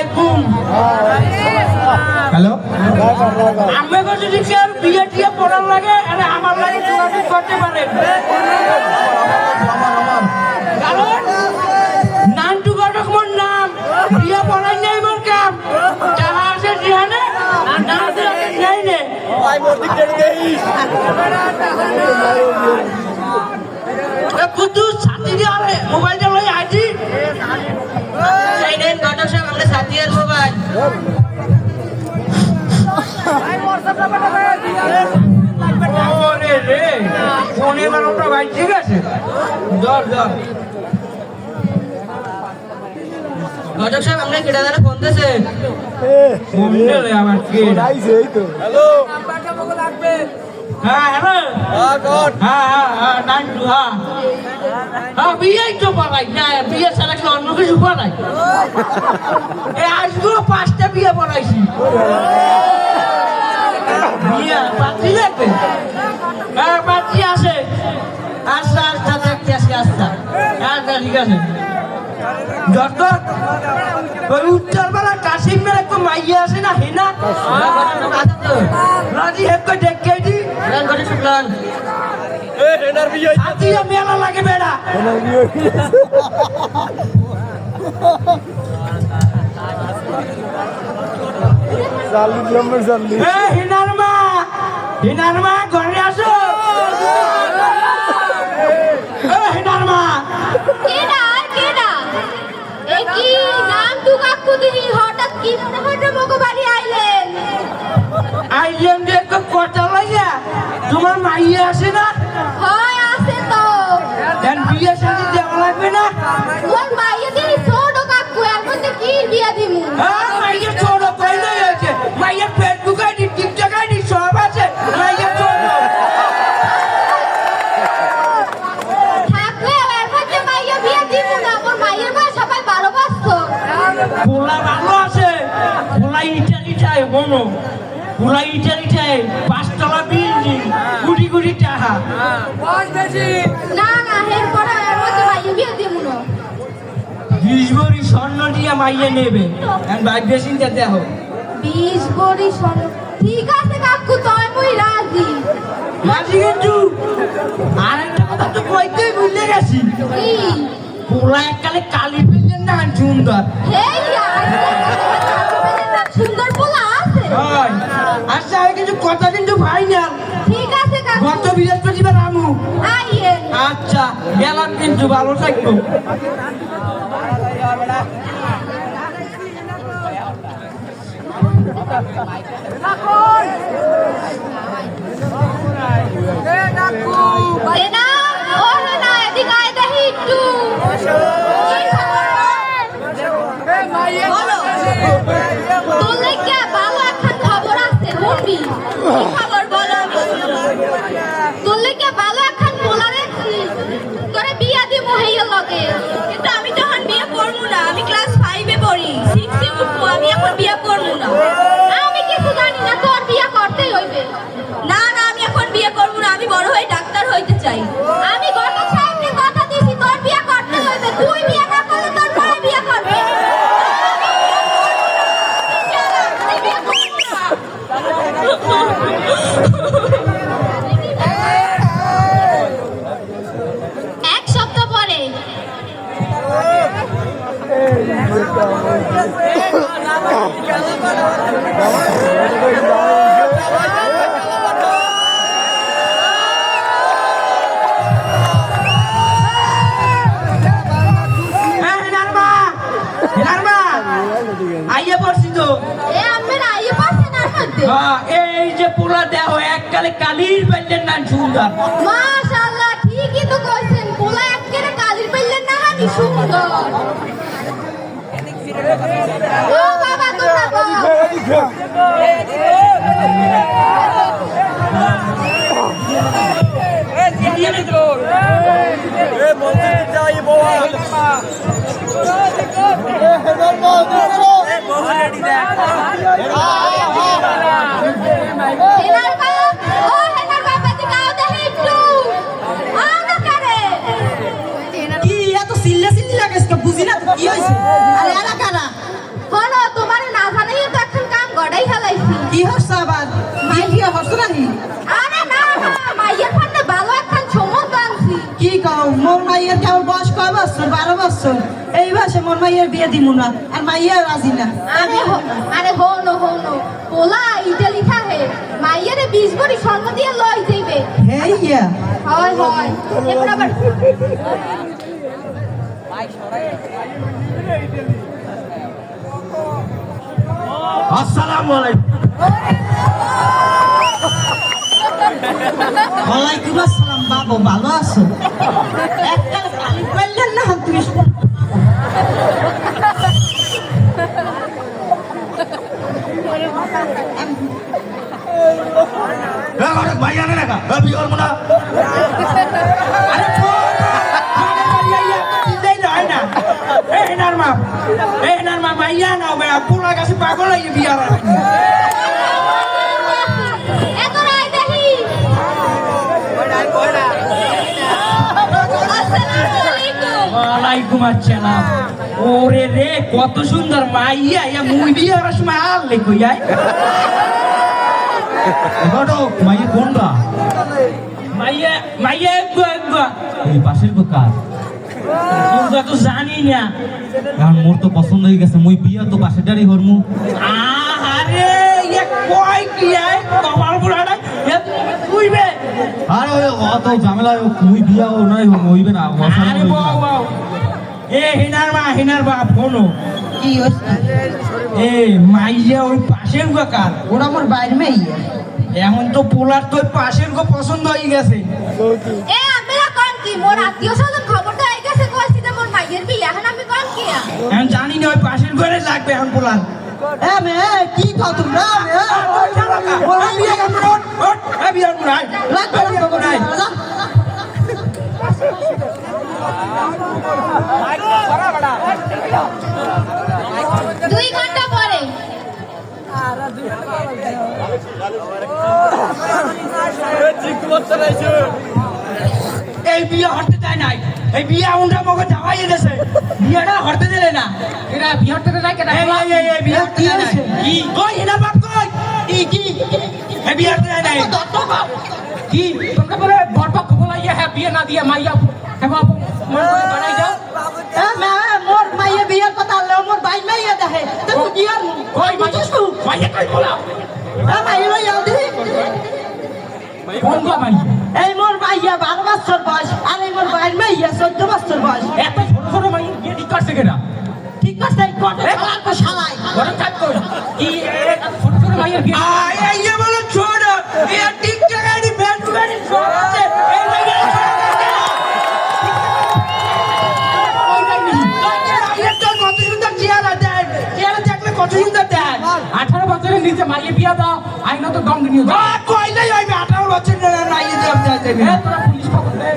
আলাইকুম। হ্যালো, আমি যদি কেউ বিয়ে টিয়ে পড়ার লাগে আরে আমার লাগে যোগাযোগ করতে পারেন। কারণ নানটু ঘটক মোর নাম, বিয়ে পড়াই নেই মোর কাম। যাহা আছে জিহানে না আছে নাই নে। কুদ্দুস ছাতি দিয়ে আরে মোবাইলটা লই আইছি। এই নেন ঘটক সাহেব আমরা সাথিয়ার মোবাইল। ওরে রে, ফোনে বারোটা ভাই ঠিক আছে। ধর ধর। ঘটক সাহেব আমরা কেটা দ্বারা ফোন দিয়েছে। ফোন দিলে আমার কে? হ্যাঁ হ্যালো, হ্যাঁ নান্টু, হ্যাঁ বিয়েই তো পালাই না, বিয়ে ছাড়া কি অন্য কিছু পালাই? আজকেও 5টা বিয়ে পড়াইছি। বিয়ে পাত্রী লাগবে? হ্যাঁ পাত্রী আছে। আচ্ছা আচ্ছা দেখতে আসি, আচ্ছা আচ্ছা ঠিক আছে। যত ওই উত্তরবেলা কাশিমের একটু মাইয়া আছে না হেনা, রাজি একটু দেখে দি শুনলাম হাতিয়া মেলা লাগে বেড়া। হিনার মা ঘরে আসো। হিনার মা কেডা কেডা এ কি নাম তু কাকু দিদি হঠাৎ কি মনে হঠাৎ মগো বাড়ি আইলেন? আইলেন যে একটু কথা লাগিয়া তোমার মাইয়া আছে না? হয় আছে তো বিয়ে শাদী দেওয়া লাগবে না? ওর মাইয়া দিদি ছোট কাকু এর মধ্যে কি বিয়া দিমু? মাইয়া ছোট কইলে আছে, মাইয়া ফেসবুক আইডি টিকটক আইডি সব আছে, মাইয়া ছোট থাকলে এর মধ্যে মাইয়া বিয়া দিমু না। ওর মাইয়ের বয়স সবাই 12 বছর। পোলা ভালো আছে, পোলা ইটালিটায় মনো, পোলা ইটালিটায় 5 তলা বিল্ডিং, কোটি কোটি টাকা। না না এর পরে এর মধ্যে মাইয়া বিয়া দিমু না। 20 ভরি স্বর্ণ দিয়ে মাইয়া নেবে, এখন ভাগ্য চিন্তা দেখো। 20 বড়ি স্বর্ণ। ঠিক আছে কাকু তুই মুই রাজি। রাজি কিন্তু আরেকটা কথা তো কইতেই ভুলে গেছি, কি? পোলা এককালে কালী বিল্ডিং না সুন্দর। হেই সুন্দর পোলা আছে। হয় আচ্ছা, আমি কিন্তু কথা কিন্তু ফাইনাল। ঠিক আছে কাকু গত বৃহস্পতিবার আমু। আইয়েন। আচ্ছা গেলাম কিন্তু, ভালো থাকবো। হেনা ও হেনা এদিকে আয় দেখি একটু। বলো তোর লাগে ভালো একটা খবর আছে শুনবি? কি খবর বলো? তোর লাগে ভালো একটা পোলা রেখছি, তোরে বিয়া দিমু হেইয়া লগে। কিন্তু আমি তো এখন বিয়ে করবো না, আমি ক্লাস 5 এ পড়ি, 6 এ উঠবো, আমি এখন বিয়ে করবো না। আমি কিছু জানি না, তোর বিয়ে করতেই হইবে। না না আমি এখন বিয়ে করবো না, আমি বড় হয়ে ডাক্তার হইতে চাই। আমি ঘটক সাহেবকে কথা দিয়েছি তোর বিয়ে করতে হইবে, তুই বিয়ে না করলে তোর ভাই বিয়ে করবে। এক সপ্তাহ পরে আইয়া পড়ছি তো। এ আমের আইয়ে পাশে না করতে। এই যে পোলা দেহ এককালে কালীর বিল্ডিং না সুন্দর। মাশাআল্লাহ ঠিকই তো কইছেন, পোলা একেবারে কালির পেলেন না হানি সুন্দর। ও বাবা তোমরা হেনার বাপ ও হেনার বাপ এদিকে আও দেখি একটু। আনা কারে কি এত সিল্লা সিল্লি লাগাইছ বুঝি না তো কি হইছে? আরে আনা কারা হলো কি হচ্ছে আবার বিয়ে হচ্ছে নাকি আরে না না মাইয়ের ফান্ডে ভালো একখান সম্বন্ধ আনছি কি কও মোর মাইয়ের কেমন বয়স কয় বছর 12 বছর এই বয়সে মোর মাইয়ের বিয়ে দিমু না আর মাইয়া রাজি না আরে হনো পোলা ইটালি থাকে মাইয়েরে 20 ভরি স্বর্ণ দিয়ে লই যাইবে হেই ইয়া হয় এবার আবার আসসালামু আলাইকুম। ওয়ালাইকুম আসসালাম বাবু ভালো আছো একটা গালি বললেন না তুমি ভাই আনে না বিয়ে করবো না। পাগল বিয়া এত রাই দেখি আসসালামু আলাইকুম ওয়ালাইকুম আসসালাম ওরে রে কত সুন্দর মাইয়া ইয়া মুই বিয়ে হওয়ার সময় আর লেখো যাই মাইয়ের কোনটা? মাইয়া একগা এই পাশের কার? তোমরা তো জানি না কারণ মোর তো পছন্দ হয়ে গেছে, মুই বিয়া তো পাশেরটারই হরমু। আরে ইয়া কয় কি আই কমাল বুড়াটা তুইবে আরে ওই অত ঝামেলা মুই বিয়া ও নাই হইবে না। আরে বাও এ হিনার বাপ ফোনো কি হচ্ছে এ মাইয়া ওই পাশের কার ওরা আমার বাইরে মাইয়া এখন তো পোলার তো পাশের গো পছন্দ হয়ে গেছে এ আমরা কোন কি মোর আত্মীয় স্বজন খবরটা আই গেছে কইছি যে মোর মাইয়ের বিয়ে এখন আমি কোন কি এখন জানি না ওই পাশের ঘরে লাগবে এখন পোলার এ মে কি কও তোমরা ওরা বিয়ে আমরা এ বিয়ে আমরা লাগবে না দুই ঘন্টা পরে এই বিয়ে হতে চায় নাই এই বিয়ে আমরা মগে যাওয়াই গেছে বিয়েটা হতে দিলে না এরা বিয়ে হতে দেয় কেন এই বিয়ে হতে দেয় নাই কি কই না বাপ কই কি এই বিয়ে হতে দেয় নাই কি তোমরা বলে বড়পক্ষ বলাইয়া হ্যাঁ বিয়ে না দিয়ে মাইয়া হ্যাঁ বাবু মন করে বানাই দাও মোর মাইয়া বিয়ের কথা আনলে মোর ভাই মাইয়া দেখে তো কি আর কই মাইয়া কই বলা মাইয়া দিদি কোন গো মাইয়া এই মোর মাইয়া 12 বছর বয়স আর এই মোর ভাই মাইয়া 14 বছর বয়স এত ছোট ছোট মাইয়া বিয়ে ঠিক করছে কেনা ঠিক করছে কোটে শালা তো শালাই ঘরে কাজ কই কি ছোট ছোট মাইয়া বিয়ে এই যে বলে ছোট এই টিকটক আইডি ফেসবুক আইডি সব আছে এই মাইয়া কত সুন্দর দেয় 18 বছরের নিচে মাইয়ে বিয়া দাও আইনত দণ্ড নিয়ে দাও কইলেই হইবে 18 বছরের মাইয়ে দেব দেবে তোরা পুলিশ খবর দে